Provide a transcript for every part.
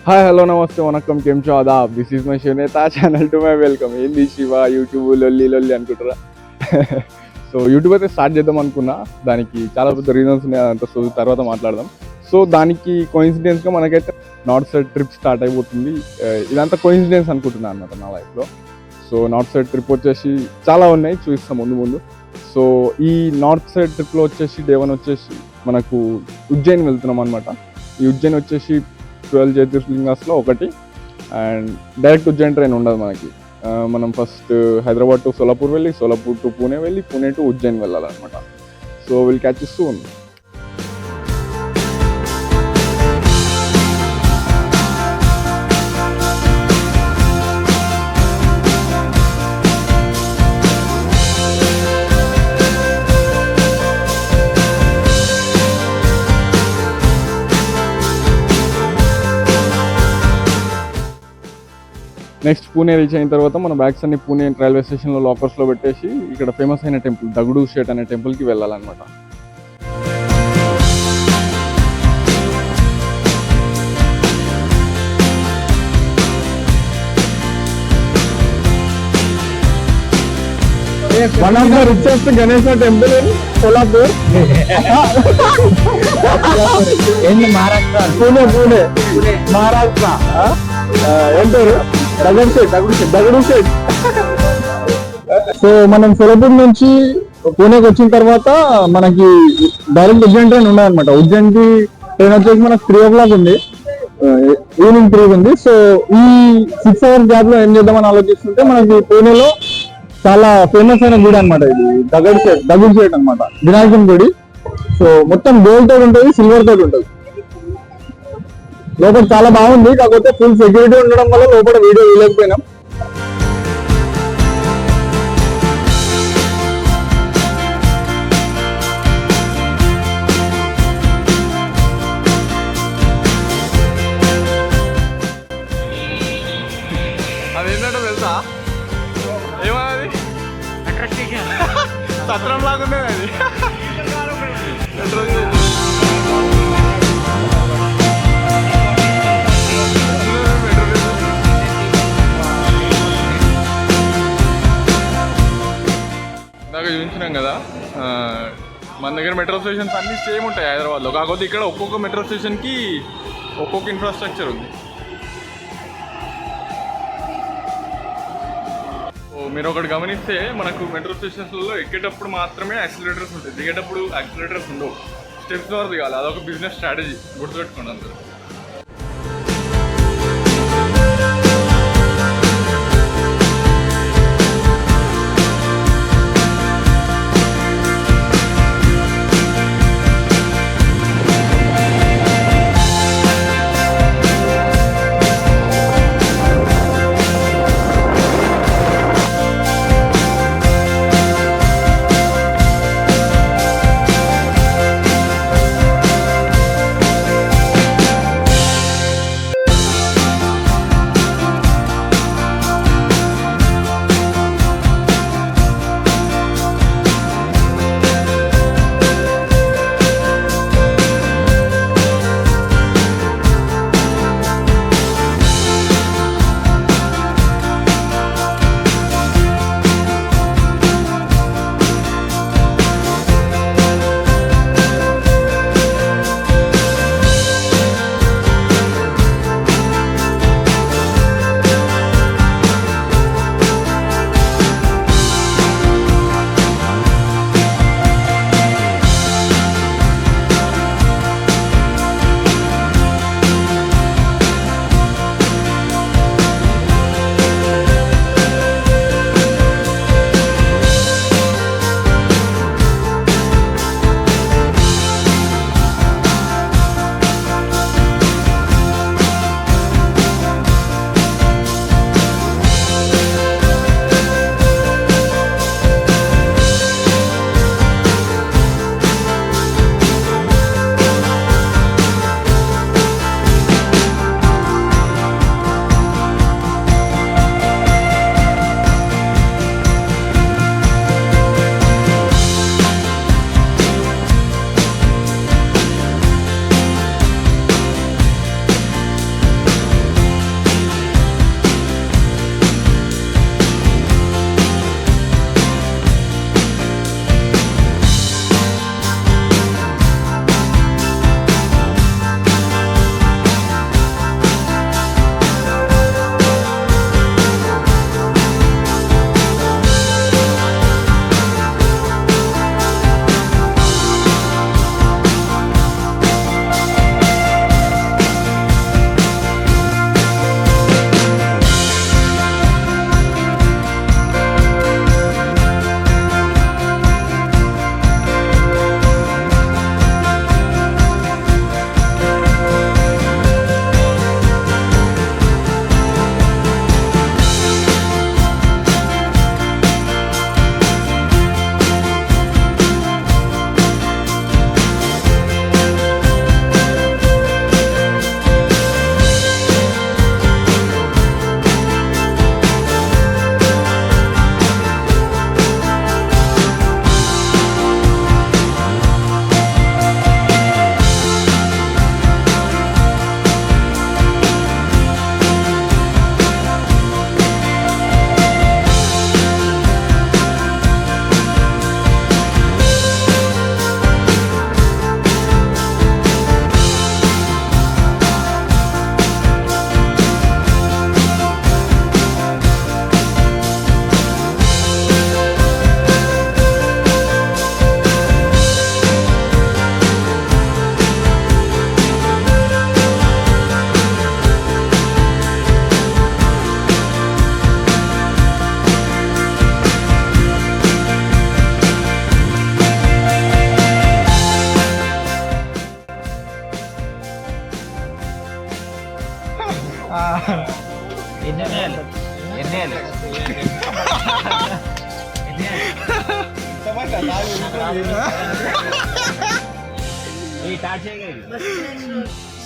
Hi hello నమస్తే వనక్కం కేమ్ చో ఆదాబ్ this is my Shivanetha channel to my welcome. ఏంది శివ యూట్యూబ్ లొల్లి లొల్లి అనుకుంటారా? సో యూట్యూబ్ అయితే స్టార్ట్ చేద్దాం అనుకున్నా. దానికి చాలా పెద్ద రీజన్స్ ఉన్నాయి, అదంతా సో తర్వాత మాట్లాడదాం. సో దానికి కోయిన్సిడెన్స్గా మనకైతే నార్త్ సైడ్ ట్రిప్ స్టార్ట్ అయిపోతుంది. ఇదంతా కోయిన్సిడెన్స్ అనుకుంటున్నాను అనమాట నా లైఫ్లో. సో నార్త్ సైడ్ ట్రిప్ వచ్చేసి చాలా ఉన్నాయి, చూపిస్తాం ముందు ముందు. సో ఈ నార్త్ సైడ్ ట్రిప్లో వచ్చేసి డే 1 వచ్చేసి మనకు ఉజ్జయిన్ వెళ్తున్నాం అనమాట. ఈ ఉజ్జయిన్ వచ్చేసి 12 జ్యోతిర్లింగాస్లో ఒకటి. అండ్ డైరెక్ట్ ఉజ్జయిన్ ట్రైన్ ఉండదు మనకి. మనం ఫస్ట్ హైదరాబాద్ టు సోలాపూర్ వెళ్ళి, సోలాపూర్ టు పూణే వెళ్ళి, పూణే టు ఉజ్జయిన్ వెళ్ళాలన్నమాట. So will catch you soon. Next Pune reach అయిన తర్వాత మన బ్యాగ్స్ అన్ని పూణే రైల్వే స్టేషన్లో లాకర్స్లో పెట్టేసి ఇక్కడ ఫేమస్ అయిన టెంపుల్ దగడు షేట్ అనే టెంపుల్కి వెళ్ళాలన్నమాట. One of the richest Ganesh temple in Solapur. Pune Pune Maharashtra. ఏం పేరు? దగడు షేట్. సో మనం సోలాపూర్ నుంచి పూణేకి వచ్చిన తర్వాత మనకి డైరెక్ట్ ఉజ్జయిన్ ట్రైన్ ఉండదన్నమాట. ఉజ్జయిన్ కి ట్రైన్ వచ్చేసి మనకు 3 o'clock ఉంది, ఈవినింగ్ 3 ఉంది. సో ఈ 6 hours గ్యాప్ లో ఏం చేద్దామని ఆలోచిస్తుంటే మనకి పూణేలో చాలా ఫేమస్ అయిన గుడి అనమాట. ఇది దగడు షేట్ అనమాట, వినాయకుని గుడి. సో మొత్తం గోల్డ్ తోటి ఉంటుంది, సిల్వర్ తోటి ఉంటుంది. లోపల చాలా బాగుంది, కాకపోతే ఫుల్ సెక్యూరిటీ ఉండడం వల్ల లోపల వీడియో వేయలేకపోయినాం. అది ఏంటంటే తెలుసా? ఏమన్నది? సత్రం లాగా ఉండేది అది. ఇందాక చూపించినాం కదా, మన దగ్గర మెట్రో స్టేషన్స్ అన్నీ సేమ్ ఉంటాయి హైదరాబాద్లో. కాకపోతే ఇక్కడ ఒక్కొక్క మెట్రో స్టేషన్కి ఒక్కొక్క ఇన్ఫ్రాస్ట్రక్చర్ ఉంది. మీరు ఒకటి గమనిస్తే మనకు మెట్రో స్టేషన్స్లలో ఎక్కేటప్పుడు మాత్రమే యాక్సిలరేటర్స్ ఉంటాయి, దిగేటప్పుడు యాక్సిలరేటర్స్ ఉండవు. స్టెప్స్ ద్వారా దిగాలి, అదొక బిజినెస్ స్ట్రాటజీ, గుర్తుపెట్టుకోండి అందరూ.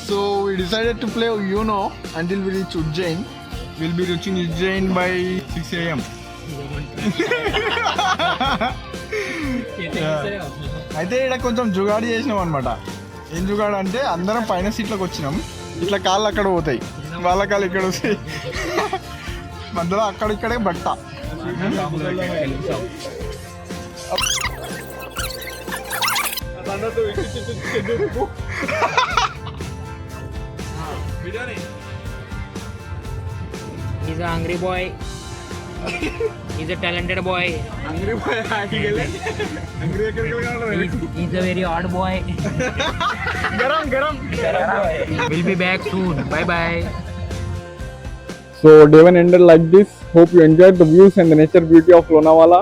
So we decided to play Uno until we reach Ujjain. We'll be reaching Ujjain by 6 a.m. అయితే ఇక్కడ కొంచెం జుగాడి చేసినాం అనమాట. ఏం జుగాడు అంటే అందరం పైన సీట్లకు వచ్చినాం, ఇట్లా కాళ్ళు అక్కడ పోతాయి, వాళ్ళ కాళ్ళు ఇక్కడ వస్తాయి, మధ్యలో అక్కడిక్కడే బట్ట. He's a hungry boy. He's a talented boy. He's a very odd boy. We'll be back soon. Bye bye. So day one ended like this. Hope you enjoyed the views and the nature beauty of Lonavala.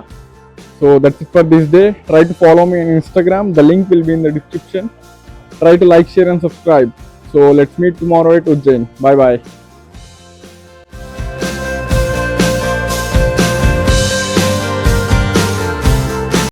So that's it for this day. Try to follow me on Instagram. The link will be in the description. Try to like, share and subscribe. So let's meet tomorrow at Ujjain. Bye bye.